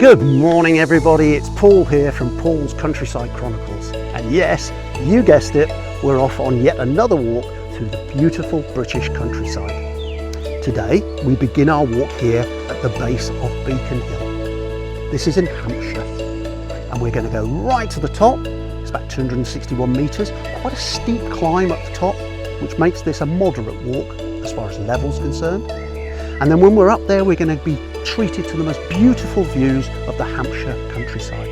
Good morning everybody, it's Paul here from Paul's Countryside Chronicles, and yes, you guessed it, we're off on yet another walk through the beautiful British countryside. Today we begin our walk here at the base of Beacon Hill. This is in Hampshire, and we're going to go right to the top. It's about 261 metres, quite a steep climb up the top, which makes this a moderate walk as far as level's concerned. And then when we're up there, we're going to be treated to the most beautiful views of the Hampshire countryside.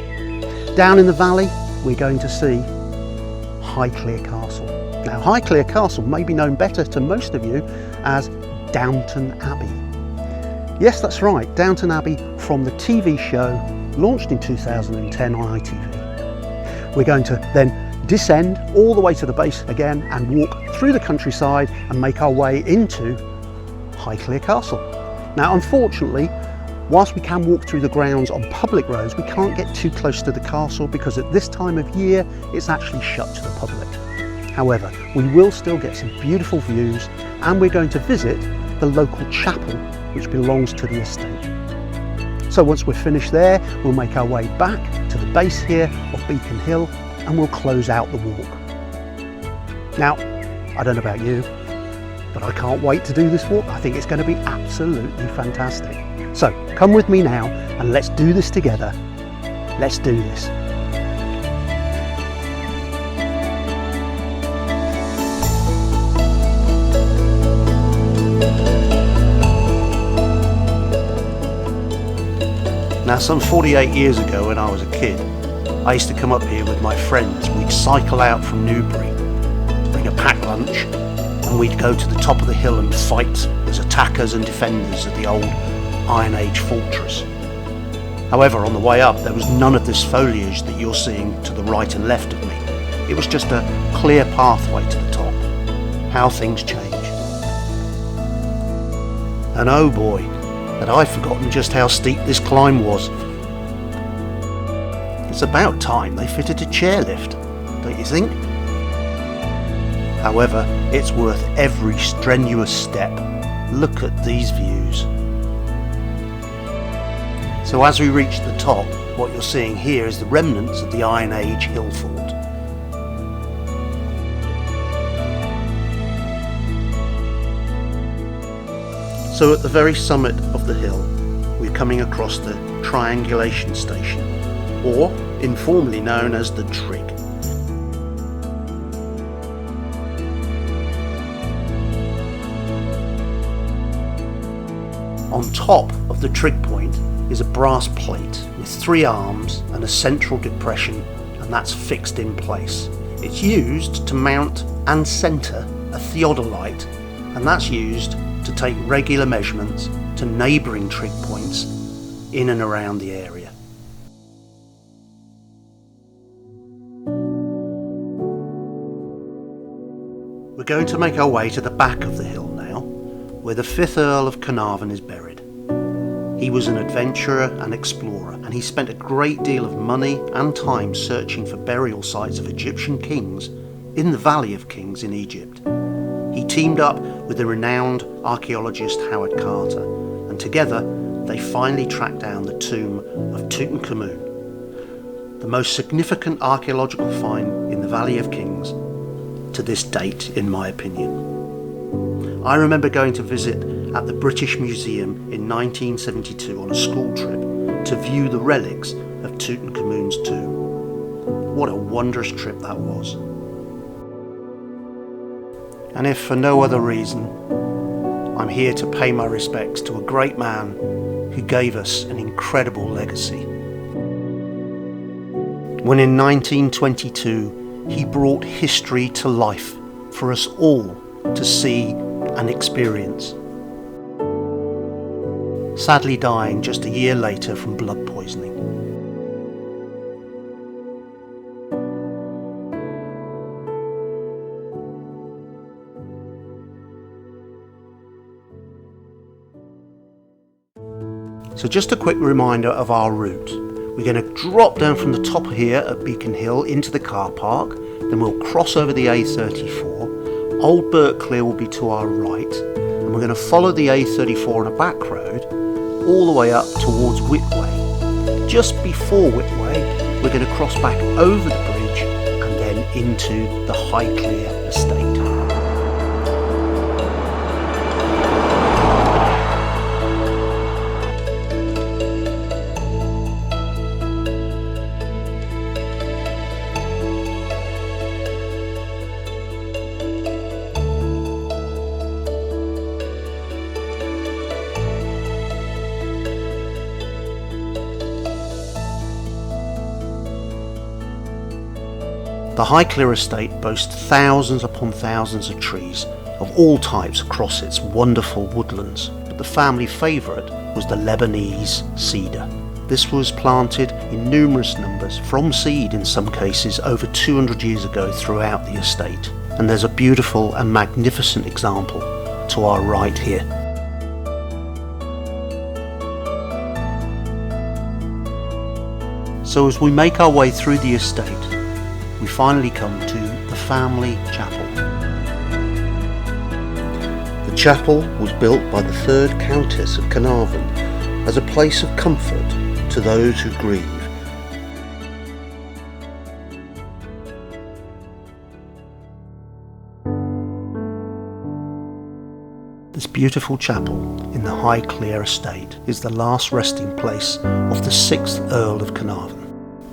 Down in the valley, we're going to see Highclere Castle. Now, Highclere Castle may be known better to most of you as Downton Abbey. Yes, that's right, Downton Abbey from the TV show launched in 2010 on ITV. We're going to then descend all the way to the base again and walk through the countryside and make our way into Highclere Castle. Now, unfortunately, whilst we can walk through the grounds on public roads, we can't get too close to the castle because at this time of year it's actually shut to the public. However, we will still get some beautiful views, and we're going to visit the local chapel which belongs to the estate. So once we're finished there, we'll make our way back to the base here of Beacon Hill and we'll close out the walk. Now, I don't know about you, but I can't wait to do this walk. I think it's going to be absolutely fantastic. So come with me now and let's do this together. Let's do this. Now, some 48 years ago when I was a kid, I used to come up here with my friends. We'd cycle out from Newbury, bring a packed lunch, and we'd go to the top of the hill and fight as attackers and defenders of the old Iron Age fortress. However, on the way up there was none of this foliage that you're seeing to the right and left of me. It was just a clear pathway to the top. How things change. And oh boy, had I forgotten just how steep this climb was. It's about time they fitted a chairlift, don't you think? However, it's worth every strenuous step. Look at these views. So as we reach the top, what you're seeing here is the remnants of the Iron Age hill fort. So at the very summit of the hill, we're coming across the triangulation station, or informally known as the Trig. On top of the trig point is a brass plate with 3 arms and a central depression, and that's fixed in place. It's used to mount and centre a theodolite, and that's used to take regular measurements to neighbouring trig points in and around the area. We're going to make our way to the back of the hill now, where the 5th Earl of Carnarvon is buried. He was an adventurer and explorer, and he spent a great deal of money and time searching for burial sites of Egyptian kings in the Valley of Kings in Egypt. He teamed up with the renowned archaeologist Howard Carter, and together they finally tracked down the tomb of Tutankhamun, the most significant archaeological find in the Valley of Kings to this date, in my opinion. I remember going to visit at the British Museum in 1972 on a school trip to view the relics of Tutankhamun's tomb. What a wondrous trip that was. And if for no other reason, I'm here to pay my respects to a great man who gave us an incredible legacy. When in 1922 he brought history to life for us all to see and experience, sadly dying just a year later from blood poisoning. So just a quick reminder of our route. We're going to drop down from the top here at Beacon Hill into the car park, then we'll cross over the A34, Old Berkeley will be to our right, and we're going to follow the A34 on a back road all the way up towards Whitway. just before Whitway, we're going to cross back over the bridge and then into the Highclere estate. The Highclere estate boasts thousands upon thousands of trees of all types across its wonderful woodlands, but the family favourite was the Lebanese cedar. This was planted in numerous numbers, from seed in some cases, over 200 years ago throughout the estate, and there's a beautiful and magnificent example to our right here. So as we make our way through the estate, we finally come to the family chapel. The chapel was built by the 3rd Countess of Carnarvon as a place of comfort to those who grieve. This beautiful chapel in the Highclere estate is the last resting place of the 6th Earl of Carnarvon.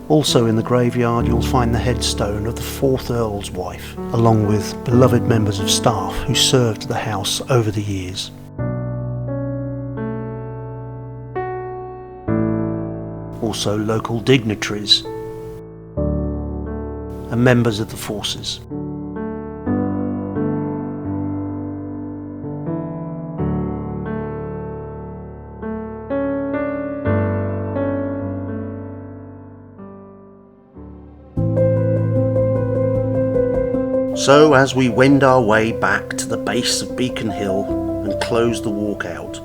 Also in the graveyard you'll find the headstone of the 4th Earl's wife, along with beloved members of staff who served the house over the years. Also local dignitaries and members of the forces. So as we wend our way back to the base of Beacon Hill and close the walk out,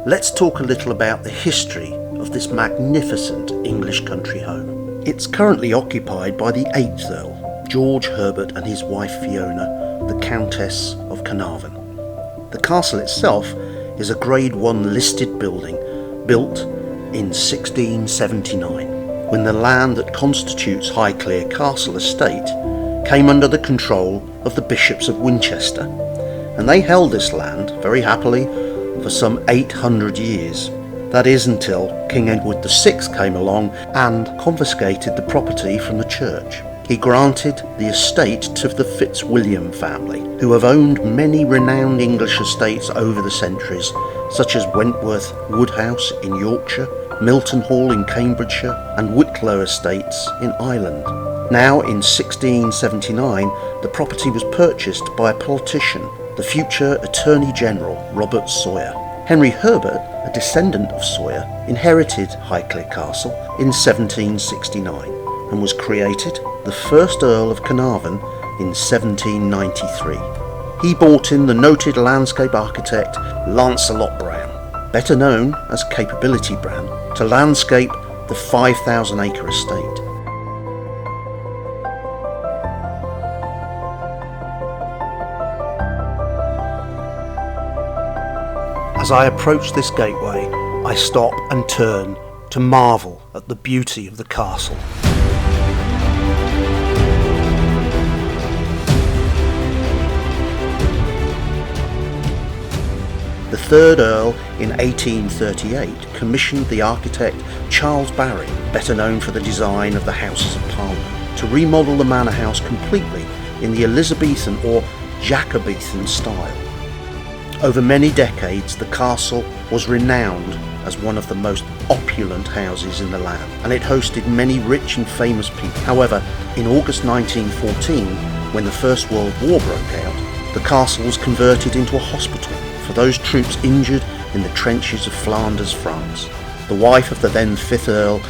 let's talk a little about the history of this magnificent English country home. It's currently occupied by the 8th Earl, George Herbert, and his wife Fiona, the Countess of Carnarvon. The castle itself is a Grade 1 listed building built in 1679, when the land that constitutes Highclere Castle estate came under the control of the Bishops of Winchester, and they held this land very happily for some 800 years. That is until King Edward VI came along and confiscated the property from the church. He granted the estate to the Fitzwilliam family, who have owned many renowned English estates over the centuries, such as Wentworth Woodhouse in Yorkshire, Milton Hall in Cambridgeshire, and Wicklow Estates in Ireland. Now in 1679, the property was purchased by a politician, the future Attorney General Robert Sawyer. Henry Herbert, a descendant of Sawyer, inherited Highclere Castle in 1769 and was created the 1st Earl of Carnarvon in 1793. He brought in the noted landscape architect Lancelot Brown, better known as Capability Brown, to landscape the 5,000-acre estate. As I approach this gateway, I stop and turn to marvel at the beauty of the castle. The 3rd Earl in 1838 commissioned the architect Charles Barry, better known for the design of the Houses of Parliament, to remodel the manor house completely in the Elizabethan or Jacobean style. Over many decades, the castle was renowned as one of the most opulent houses in the land, and it hosted many rich and famous people. However, in August 1914, when the First World War broke out, the castle was converted into a hospital for those troops injured in the trenches of Flanders, France. The wife of the then 5th Earl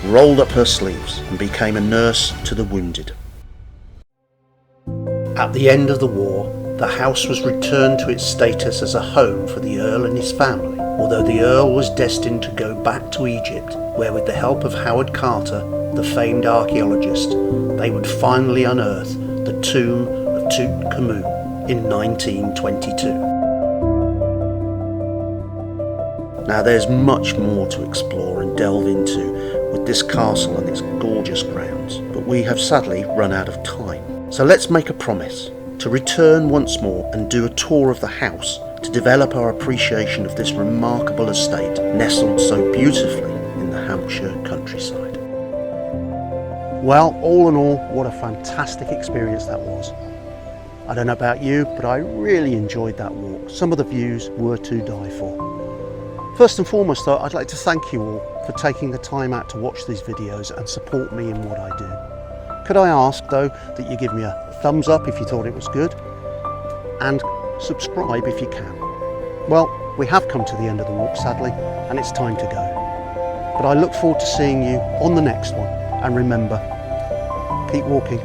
rolled up her sleeves and became a nurse to the wounded. At the end of the war, the house was returned to its status as a home for the Earl and his family, although the Earl was destined to go back to Egypt, where with the help of Howard Carter, the famed archaeologist, they would finally unearth the tomb of Tutankhamun in 1922. Now there's much more to explore and delve into, this castle and its gorgeous grounds, but we have sadly run out of time. So let's make a promise to return once more and do a tour of the house to develop our appreciation of this remarkable estate nestled so beautifully in the Hampshire countryside. Well, all in all, what a fantastic experience that was. I don't know about you, but I really enjoyed that walk. Some of the views were to die for. First and foremost though, I'd like to thank you all for taking the time out to watch these videos and support me in what I do. Could I ask though that you give me a thumbs up if you thought it was good, and subscribe if you can. Well, we have come to the end of the walk sadly, and it's time to go. But I look forward to seeing you on the next one, and remember, keep walking.